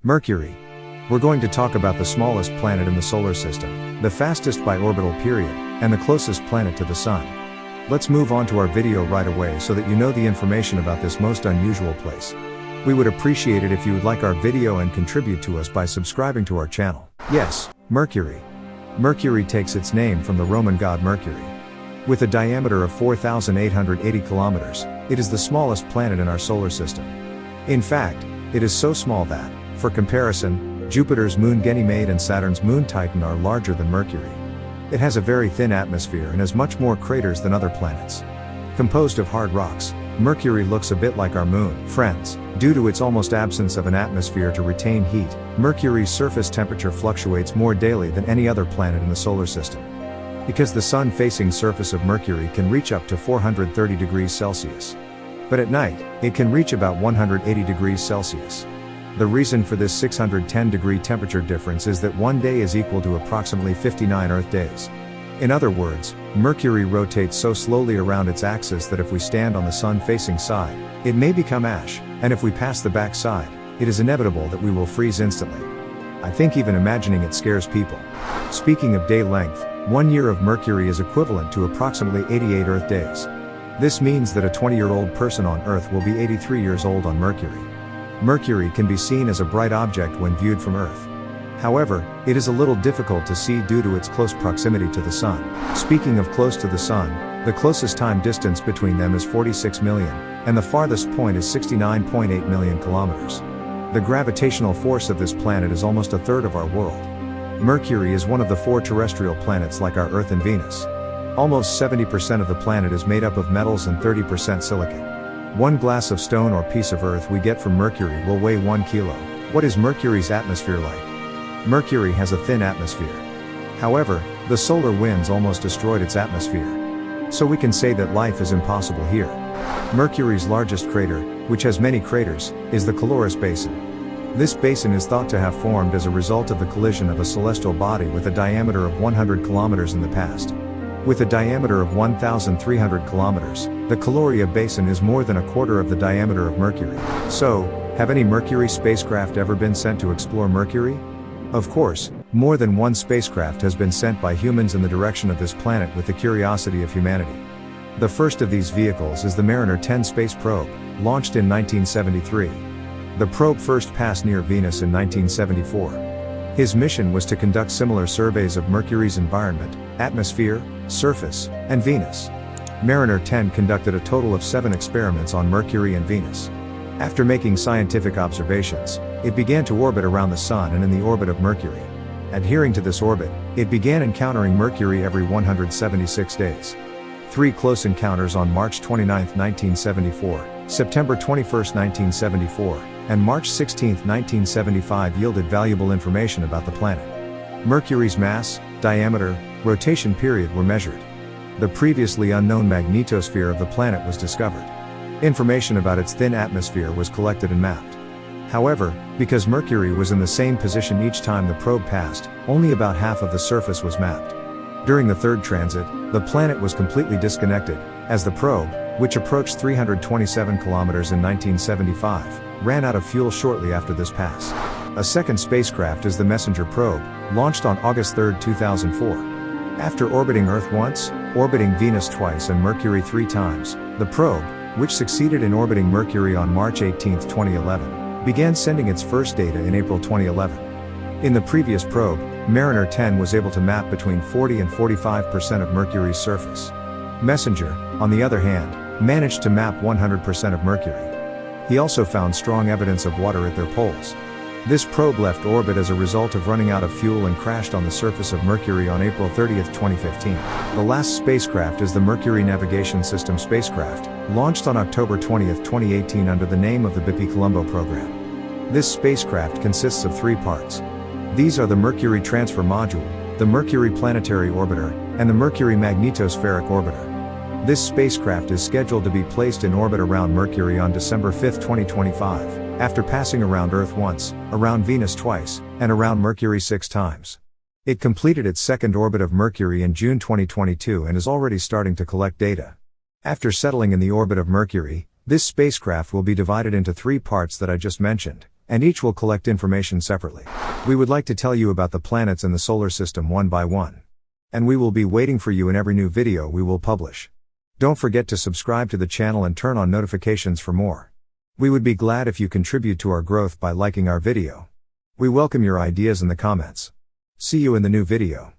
Mercury. We're going to talk about the smallest planet in the solar system, the fastest by orbital period, and the closest planet to the Sun. Let's move on to our video right away so that you know the information about this most unusual place. We would appreciate it if you would like our video and contribute to us by subscribing to our channel. Yes, Mercury. Mercury takes its name from the Roman god Mercury. With a diameter of 4,880 kilometers, it is the smallest planet in our solar system. In fact, it is so small that, for comparison, Jupiter's moon Ganymede and Saturn's moon Titan are larger than Mercury. It has a very thin atmosphere and has much more craters than other planets. Composed of hard rocks, Mercury looks a bit like our moon, friends. Due to its almost absence of an atmosphere to retain heat, Mercury's surface temperature fluctuates more daily than any other planet in the solar system. Because the sun-facing surface of Mercury can reach up to 430 degrees Celsius. But at night, it can reach about 180 degrees Celsius. The reason for this 610-degree temperature difference is that one day is equal to approximately 59 Earth days. In other words, Mercury rotates so slowly around its axis that if we stand on the sun-facing side, it may become ash, and if we pass the back side, it is inevitable that we will freeze instantly. I think even imagining it scares people. Speaking of day length, 1 year of Mercury is equivalent to approximately 88 Earth days. This means that a 20-year-old person on Earth will be 83 years old on Mercury. Mercury can be seen as a bright object when viewed from Earth. However, it is a little difficult to see due to its close proximity to the Sun. Speaking of close to the Sun, the closest time distance between them is 46 million, and the farthest point is 69.8 million kilometers. The gravitational force of this planet is almost a third of our world. Mercury is one of the 4 terrestrial planets like our Earth and Venus. Almost 70% of the planet is made up of metals and 30% silicate. 1 glass of stone or piece of Earth we get from Mercury will weigh 1 kilo. What is Mercury's atmosphere like? Mercury has a thin atmosphere. However, the solar winds almost destroyed its atmosphere. So we can say that life is impossible here. Mercury's largest crater, which has many craters, is the Caloris Basin. This basin is thought to have formed as a result of the collision of a celestial body with a diameter of 100 kilometers in the past. With a diameter of 1,300 kilometers, the Caloria Basin is more than a quarter of the diameter of Mercury. So, have any Mercury spacecraft ever been sent to explore Mercury? Of course, more than one spacecraft has been sent by humans in the direction of this planet with the curiosity of humanity. The first of these vehicles is the Mariner 10 space probe, launched in 1973. The probe first passed near Venus in 1974. His mission was to conduct similar surveys of Mercury's environment, atmosphere, surface, and Venus. Mariner 10 conducted a total of 7 experiments on Mercury and Venus. After making scientific observations, it began to orbit around the Sun and in the orbit of Mercury. Adhering to this orbit, it began encountering Mercury every 176 days. 3 close encounters on March 29, 1974, September 21, 1974, and March 16, 1975 yielded valuable information about the planet. Mercury's mass, diameter, rotation period were measured. The previously unknown magnetosphere of the planet was discovered. Information about its thin atmosphere was collected and mapped. However, because Mercury was in the same position each time the probe passed, only about half of the surface was mapped. During the third transit, the planet was completely disconnected, as the probe, which approached 327 kilometers in 1975, ran out of fuel shortly after this pass. A second spacecraft is the Messenger probe, launched on August 3, 2004. After orbiting Earth once, orbiting Venus twice and Mercury 3 times, the probe, which succeeded in orbiting Mercury on March 18, 2011, began sending its first data in April 2011. In the previous probe, Mariner 10 was able to map between 40 and 45% of Mercury's surface. Messenger, on the other hand, managed to map 100% of Mercury. He also found strong evidence of water at their poles. This probe left orbit as a result of running out of fuel and crashed on the surface of Mercury on April 30, 2015. The last spacecraft is the Mercury Navigation System spacecraft, launched on October 20, 2018 under the name of the Bepi-Colombo program. This spacecraft consists of 3 parts. These are the Mercury Transfer Module, the Mercury Planetary Orbiter, and the Mercury Magnetospheric Orbiter. This spacecraft is scheduled to be placed in orbit around Mercury on December 5, 2025. After passing around Earth once, around Venus twice, and around Mercury 6 times. It completed its second orbit of Mercury in June 2022 and is already starting to collect data. After settling in the orbit of Mercury, this spacecraft will be divided into 3 parts that I just mentioned, and each will collect information separately. We would like to tell you about the planets in the solar system one by one. And we will be waiting for you in every new video we will publish. Don't forget to subscribe to the channel and turn on notifications for more. We would be glad if you contribute to our growth by liking our video. We welcome your ideas in the comments. See you in the new video.